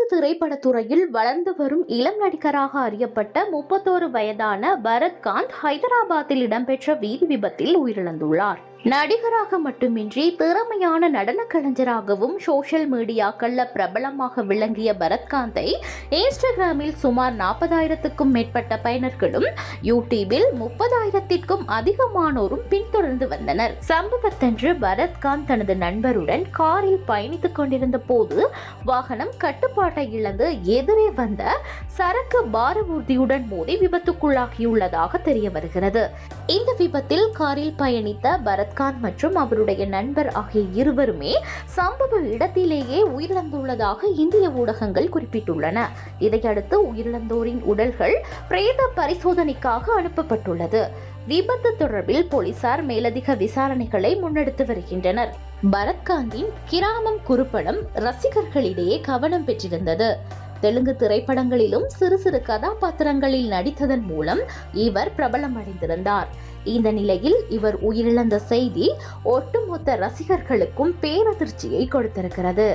தெலுங்கு திரைப்படத்துறையில் வளர்ந்து வரும் இளம் நடிகராக அறியப்பட்ட 31 வயதான பரத்காந்த் ஹைதராபாத்தில் இடம்பெற்ற வீதி விபத்தில் உயிரிழந்துள்ளார். நடிகராக மட்டுமின்றி திறமையான நடன கலைஞராகவும் சோசியல் மீடியாக்கள்ல பிரபலமாக விளங்கிய பரத்காந்தை இன்ஸ்டாகிராமில் சுமார் 40,000க்கும் மேற்பட்ட பயனர்களும் யூடியூபில் 30,000க்கும் அதிகமானோரும் பின்தொடர்ந்து வந்தனர். சம்பவத்தன்று பரத்காந்த் தனது நண்பருடன் காரில் பயணித்துக் கொண்டிருந்த போது வாகனம் கட்டுப்பாட்டை இழந்து எதிரே வந்த சரக்கு பார ஊர்தியுடன் மோதி விபத்துக்குள்ளாகியுள்ளதாக தெரிய வருகிறது. இந்த விபத்தில் காரில் பயணித்த பரத்காந்த் மற்றும் அவருடைய நண்பர் ஆகிய இருவருமே சம்பவ இடத்திலேயே உயிரிழந்துள்ளதாக இந்திய ஊடகங்கள் குறிப்பிட்டுள்ளன. இதையடுத்து உயிரிழந்தோரின் உடல்கள் பிரேத பரிசோதனைக்காக அனுப்பப்பட்டுள்ளது. விபத்து தொடர்பில் போலீசார் மேலதிக விசாரணைகளை முன்னெடுத்து வருகின்றனர். பரத்காந்தின் கிராமம் குறுப்படம் ரசிகர்களிடையே கவனம் பெற்றிருந்தது. தெலுங்கு திரைப்படங்களிலும் சிறு சிறு கதாபாத்திரங்களில் நடித்ததன் மூலம் இவர் பிரபலமடைந்திருந்தார். இந்த நிலையில் இவர் உயிரிழந்த செய்தி ஒட்டுமொத்த ரசிகர்களுக்கும் பேரதிர்ச்சியை கொடுத்திருக்கிறது.